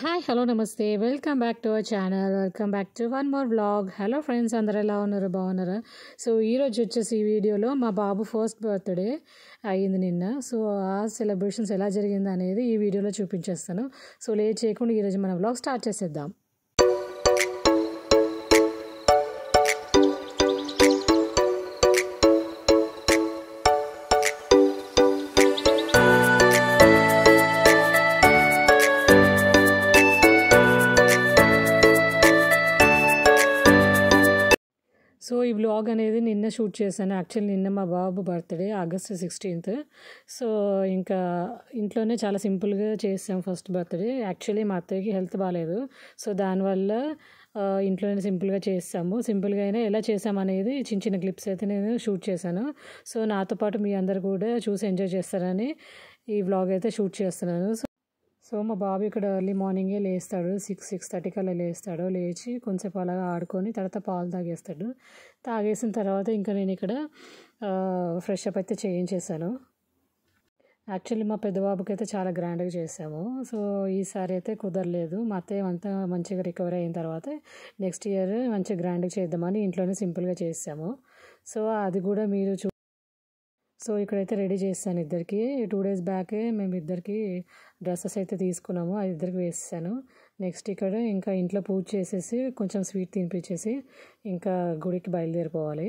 Hi hello నమస్తే welcome back to our channel welcome back to one more vlog. Hello friends, అందరు ఎలా ఉన్నారు, బాగున్నారా? సో ఈరోజు వచ్చేసి ఈ వీడియోలో మా బాబు ఫస్ట్ బర్త్డే అయ్యింది నిన్న. సో ఆ సెలబ్రేషన్స్ ఎలా జరిగింది అనేది ఈ వీడియోలో చూపించేస్తాను. సో లేట్ చేయకుండా ఈరోజు మన వ్లాగ్ స్టార్ట్ చేసేద్దాం. సో ఈ వ్లాగ్ అనేది నిన్న షూట్ చేశాను. యాక్చువల్లీ నిన్న మా బాబు బర్త్డే August 16th. సో ఇంకా ఇంట్లోనే చాలా సింపుల్గా చేసాం ఫస్ట్ బర్త్డే. యాక్చువల్లీ మా అత్తయ్యకి హెల్త్ బాగాలేదు. సో దానివల్ల ఇంట్లోనే సింపుల్గా చేసాము. సింపుల్గా అయినా ఎలా చేసామనేది చిన్న చిన్న క్లిప్స్ అయితే నేను షూట్ చేశాను. సో నాతో పాటు మీ అందరు కూడా చూసి ఎంజాయ్ చేస్తారని ఈ వ్లాగ్ అయితే షూట్ చేస్తున్నాను. సో మా బాబు ఇక్కడ ఎర్లీ మార్నింగే లేస్తాడు, 6:30 కల్లా లేస్తాడు. లేచి కొంచెంసేపు అలాగా ఆడుకొని తర్వాత పాలు తాగేస్తాడు. తాగేసిన తర్వాత ఇంకా నేను ఇక్కడ ఫ్రెష్ అప్ అయితే చేయించేసాను. యాక్చువల్లీ మా పెద్ద బాబుకి అయితే చాలా గ్రాండ్గా చేసాము. సో ఈసారి అయితే కుదరలేదు. మా అత్తయ్య అంతా మంచిగా రికవర్ అయిన తర్వాత నెక్స్ట్ ఇయర్ మంచిగా గ్రాండ్గా చేద్దామని ఇంట్లోనే సింపుల్గా చేసాము. సో అది కూడా మీరు సో ఇక్కడైతే రెడీ చేస్తాను ఇద్దరికి. 2 days బ్యాకే మేము ఇద్దరికి డ్రెస్సెస్ అయితే తీసుకున్నాము, అది ఇద్దరికి వేసాను. నెక్స్ట్ ఇక్కడ ఇంకా ఇంట్లో పూజ చేసేసి కొంచెం స్వీట్ తినిపించేసి ఇంకా గుడికి బయలుదేరిపోవాలి.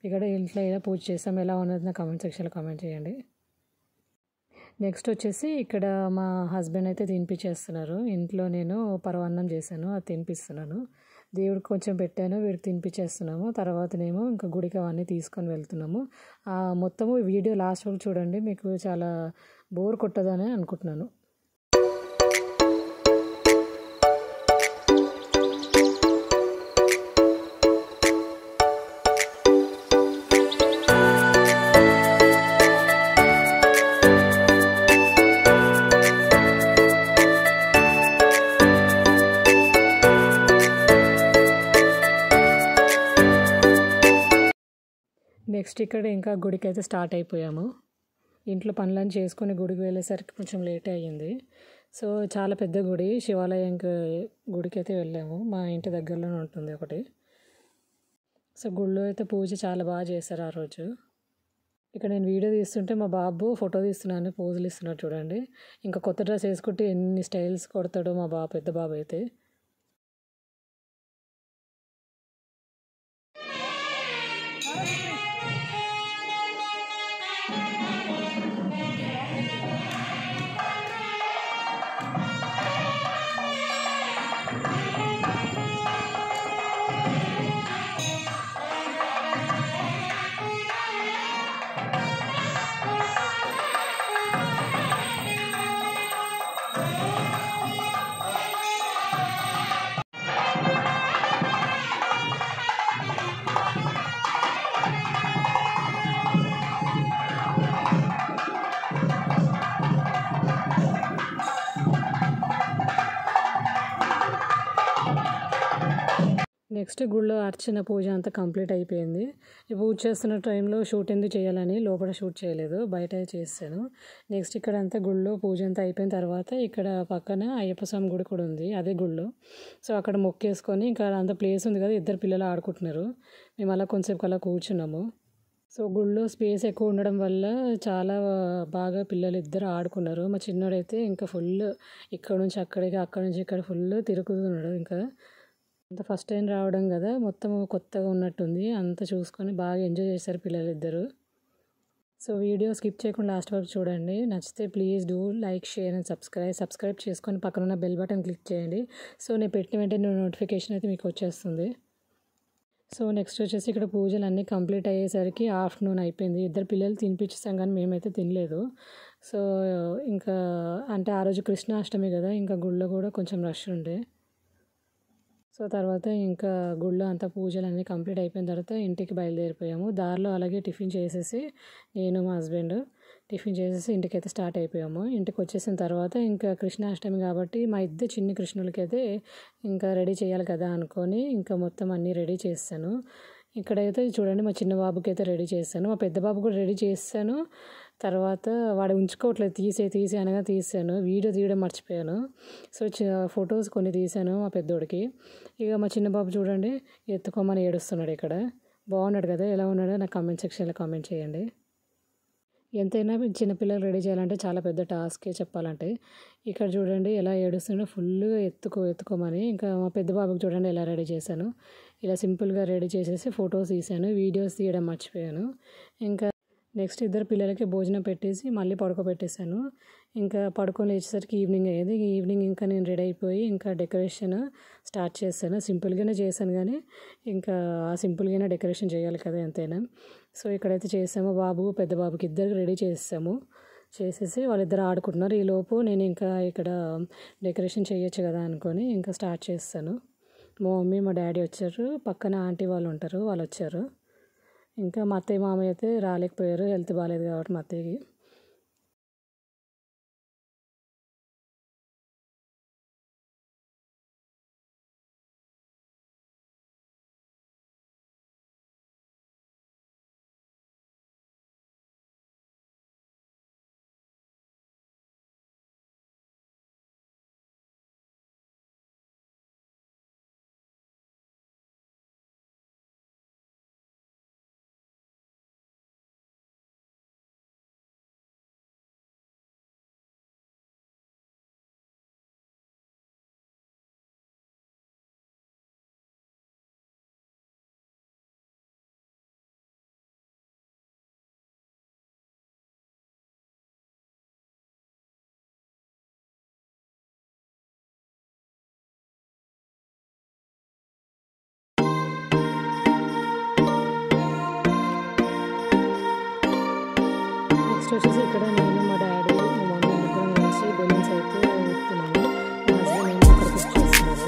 ఇక్కడ ఇంట్లో ఎలా పూజ చేసాము, ఎలా ఉన్నది నా కామెంట్ సెక్షన్లో కామెంట్ చేయండి. నెక్స్ట్ వచ్చేసి ఇక్కడ మా హస్బెండ్ అయితే తినిపించేస్తున్నారు. ఇంట్లో నేను పరమాన్నం చేశాను, అది తినిపిస్తున్నాను. దేవుడికి కొంచెం పెట్టాను, వీడికి తినిపించేస్తున్నాము. తర్వాతనేమో ఇంకా గుడికి అవన్నీ తీసుకొని వెళ్తున్నాము. మొత్తము వీడియో లాస్ట్ వరకు చూడండి, మీకు చాలా బోర్ కొట్టదని అనుకుంటున్నాను. నెక్స్ట్ ఇక్కడ ఇంకా గుడికి అయితే స్టార్ట్ అయిపోయాము. ఇంట్లో పనులను చేసుకొని గుడికి వెళ్ళేసరికి కొంచెం లేట్ అయ్యింది. సో చాలా పెద్ద గుడి, శివాలయం గుడికి అయితే వెళ్ళాము. మా ఇంటి దగ్గరలోనే ఉంటుంది ఒకటి. సో గుడిలో అయితే పూజ చాలా బాగా చేశారు ఆ రోజు. ఇక్కడ నేను వీడియో తీస్తుంటే మా బాబు ఫోటో తీస్తున్నాను, పోజులు ఇస్తున్నాడు చూడండి. ఇంకా కొత్త డ్రెస్ వేసుకుంటే ఎన్ని స్టైల్స్ కొడతాడో మా బాబు, పెద్ద బాబు అయితే. నెక్స్ట్ గుళ్ళో అర్చన పూజ అంతా కంప్లీట్ అయిపోయింది. ఈ పూజ చేస్తున్న టైంలో షూట్ ఎందుకు చేయాలని లోపల షూట్ చేయలేదు, బయట చేశాను. నెక్స్ట్ ఇక్కడ అంతా గుళ్ళో పూజ అంతా అయిపోయిన తర్వాత ఇక్కడ పక్కన అయ్యప్ప స్వామి గుడి కూడా ఉంది, అదే గుళ్ళో. సో అక్కడ మొక్కేసుకొని ఇంకా అంత ప్లేస్ ఉంది కదా, ఇద్దరు పిల్లలు ఆడుకుంటున్నారు. మేము అలా కొంచెంసేపు అలా కూర్చున్నాము. సో గుళ్ళో స్పేస్ ఎక్కువ ఉండడం వల్ల చాలా బాగా పిల్లలు ఇద్దరు ఆడుకున్నారు. మా చిన్నోడైతే ఇంకా ఫుల్ ఇక్కడ నుంచి అక్కడికి, అక్కడ నుంచి ఇక్కడ ఫుల్ తిరుగుతున్నాడు. ఇంకా అంత ఫస్ట్ టైం రావడం కదా, మొత్తం కొత్తగా ఉన్నట్టుంది. అంతా చూసుకొని బాగా ఎంజాయ్ చేశారు పిల్లలు ఇద్దరు. సో వీడియో స్కిప్ చేయకుండా లాస్ట్ వరకు చూడండి. నచ్చితే please do like, share and subscribe చేసుకొని పక్కన ఉన్న బెల్ బటన్ క్లిక్ చేయండి. సో నేను పెట్టిన వెంటనే నోటిఫికేషన్ అయితే మీకు వచ్చేస్తుంది. సో నెక్స్ట్ వచ్చేసి ఇక్కడ పూజలు అన్నీ కంప్లీట్ అయ్యేసరికి ఆఫ్టర్నూన్ అయిపోయింది. ఇద్దరు పిల్లలు తినిపించేసాం కానీ మేమైతే తినలేదు. సో ఇంకా అంటే ఆ రోజు కృష్ణాష్టమి కదా, ఇంకా గుళ్ళో కూడా కొంచెం రష్ ఉండే. సో తర్వాత ఇంకా గుళ్ళో అంతా పూజలు అన్నీ కంప్లీట్ అయిపోయిన తర్వాత ఇంటికి బయలుదేరిపోయాము. దారిలో అలాగే టిఫిన్ చేసేసి నేను మా హస్బెండ్ టిఫిన్ చేసేసి ఇంటికైతే స్టార్ట్ అయిపోయాము. ఇంటికి వచ్చేసిన తర్వాత ఇంకా కృష్ణాష్టమి కాబట్టి మా ఇద్దరు చిన్ని కృష్ణులకైతే ఇంకా రెడీ చేయాలి కదా అనుకొని ఇంకా మొత్తం అన్నీ రెడీ చేస్తాను. ఇక్కడైతే చూడండి మా చిన్న బాబుకి అయితే రెడీ చేస్తాను, మా పెద్ద బాబు కూడా రెడీ చేస్తాను. తర్వాత వాడు ఉంచుకోవట్లేదు, తీసి అనగా తీసాను. వీడియో తీయడం మర్చిపోయాను. సో ఫొటోస్ కొన్ని తీసాను మా పెద్దోడికి. ఇక మా చిన్న బాబు చూడండి ఎత్తుకోమని ఏడుస్తున్నాడు ఇక్కడ. బాగున్నాడు కదా, ఎలా ఉన్నాడో నాకు కామెంట్ సెక్షన్లో కామెంట్ చేయండి. ఎంతైనా చిన్నపిల్లలు రెడీ చేయాలంటే చాలా పెద్ద టాస్కే చెప్పాలంటే. ఇక్కడ చూడండి ఎలా ఏడుస్తుండో, ఫుల్గా ఎత్తుకోమని. ఇంకా మా పెద్ద బాబుకి చూడండి ఎలా రెడీ చేశాను. ఇలా సింపుల్గా రెడీ చేసేసి ఫొటోస్ తీసాను, వీడియోస్ తీయడం మర్చిపోయాను. ఇంకా నెక్స్ట్ ఇద్దరు పిల్లలకి భోజనం పెట్టేసి మళ్ళీ పడుకోబెట్టేశాను. ఇంకా పడుకొని లేచేసరికి ఈవినింగ్ అయ్యేది. ఈవినింగ్ ఇంకా నేను రెడీ అయిపోయి ఇంకా డెకరేషన్ స్టార్ట్ చేశాను. సింపుల్గానే చేశాను కానీ ఇంకా ఆ సింపుల్గానే డెకరేషన్ చేయాలి కదా ఎంతైనా. సో ఇక్కడైతే చేసాము, బాబు పెద్ద బాబుకి ఇద్దరికి రెడీ చేసేసాము. చేసేసి వాళ్ళిద్దరు ఆడుకుంటున్నారు. ఈలోపు నేను ఇంకా ఇక్కడ డెకరేషన్ చేయొచ్చు కదా అనుకొని ఇంకా స్టార్ట్ చేస్తాను. మా మమ్మీ మా డాడీ వచ్చారు, పక్కన ఆంటీ వాళ్ళు ఉంటారు, వాళ్ళు వచ్చారు. ఇంకా మా అత్తయ్య మామయ్య అయితే రాలేకపోయారు, హెల్త్ బాగాలేదు కాబట్టి మా అత్తయ్యకి. నెక్స్ట్ వచ్చేసి ఇక్కడ నేను మా డాడీ మా మమ్మీ ముగ్గురం కలిసి బెలూన్స్ అయితే ఊపుతున్నాము. మా హస్బెండ్ ఏమో అక్కడ కుక్ చేస్తున్నారు.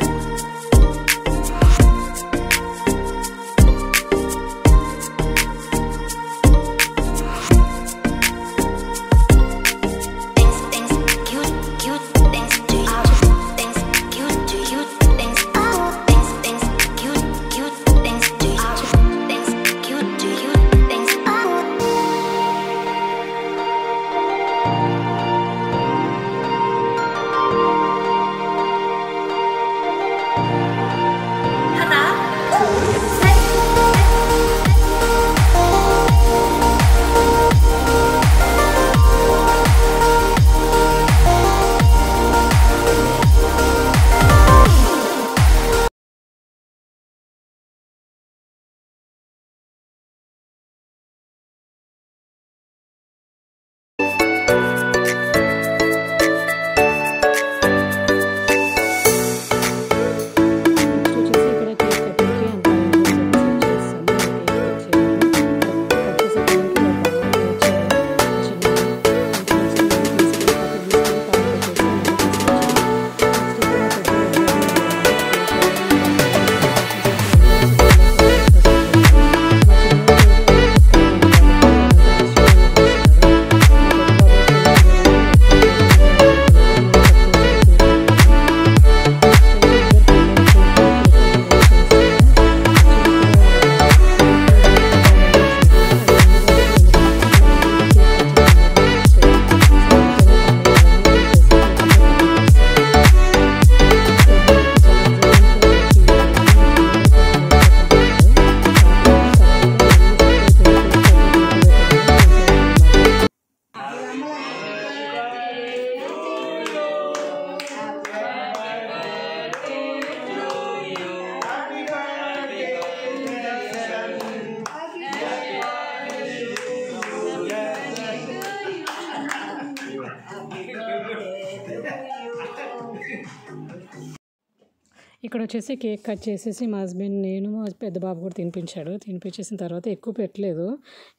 ఇక్కడ వచ్చేసి కేక్ కట్ చేసేసి మా హస్బెండ్ నేను మా పెద్ద బాబు కూడా తినిపించాడు. తినిపించేసిన తర్వాత ఎక్కువ పెట్టలేదు,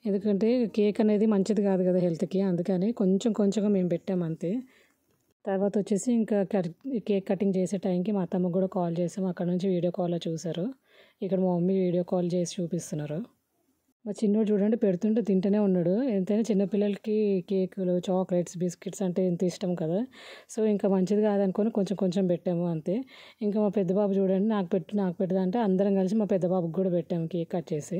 ఎందుకంటే కేక్ అనేది మంచిది కాదు కదా హెల్త్కి, అందుకని కొంచెంగా మేము పెట్టాము అంతే. తర్వాత వచ్చేసి ఇంకా కేక్ కటింగ్ చేసే టైంకి మా అత్తమ్మకు కూడా కాల్ చేసాము. అక్కడ నుంచి వీడియో కాల్లో చూసారు. ఇక్కడ మా మమ్మీ వీడియో కాల్ చేసి చూపిస్తున్నారు. మా చిన్నోడు చూడండి పెడుతుంటే తింటూనే ఉన్నాడు. ఎంతైనా చిన్నపిల్లలకి కేకులు, చాక్లెట్స్, బిస్కెట్స్ అంటే ఎంత ఇష్టం కదా. సో ఇంకా మంచిది కాదనుకొని కొంచెం పెట్టాము అంతే. ఇంకా మా పెద్ద బాబు చూడండి నాకు పెట్టు అంటే అందరం కలిసి మా పెద్ద బాబుకి కూడా పెట్టాము కేక్ కట్ చేసి.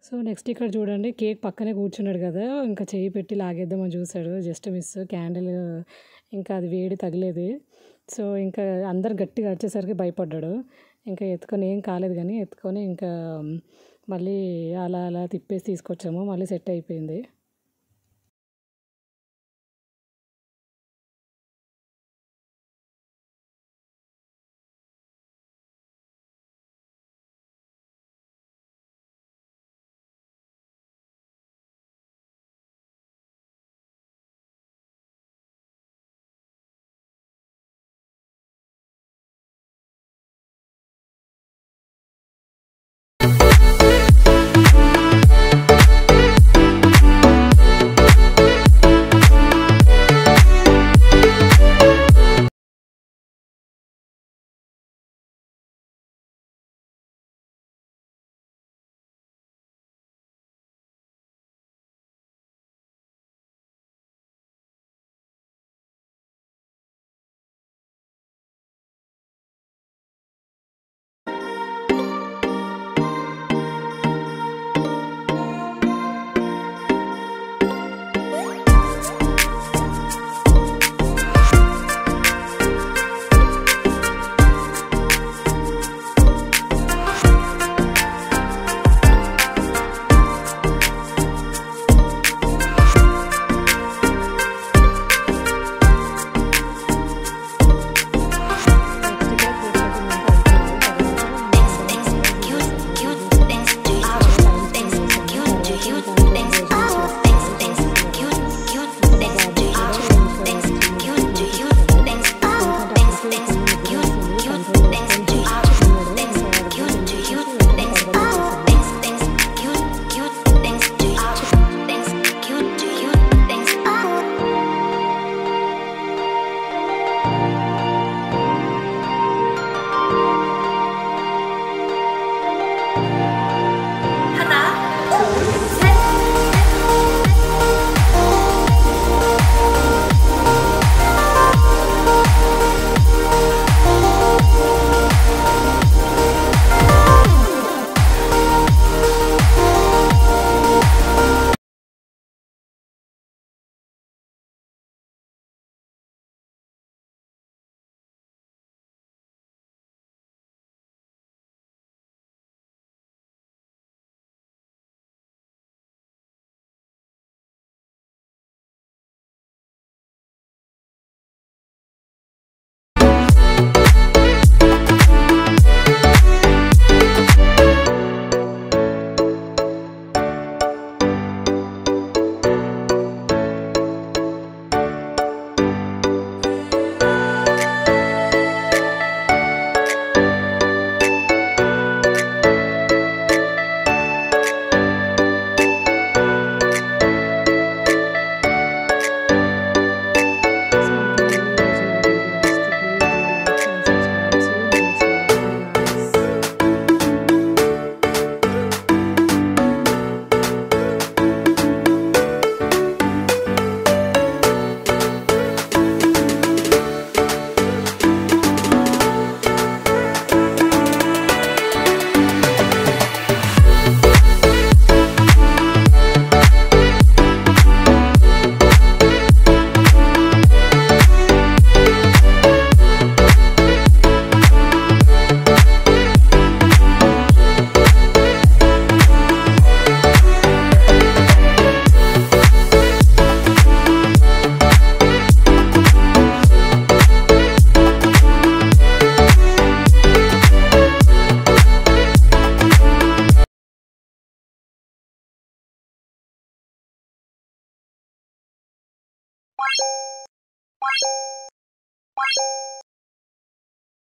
సో నెక్స్ట్ ఇక్కడ చూడండి, కేక్ పక్కనే కూర్చున్నాడు కదా, ఇంకా చెయ్యి పెట్టి లాగేద్దామని చూశాడు, జస్ట్ మిస్. క్యాండిల్ ఇంకా అది వేడి తగిలేదు. సో ఇంకా అందరు గట్టిగా అరిచేసరికి భయపడ్డాడు. ఇంకా ఎత్తుకొని ఏం కాలేదు, కానీ ఎత్తుకొని ఇంకా మళ్ళీ అలా అలా తిప్పేసి తీసుకొచ్చాము, మళ్ళీ సెట్ అయిపోయింది.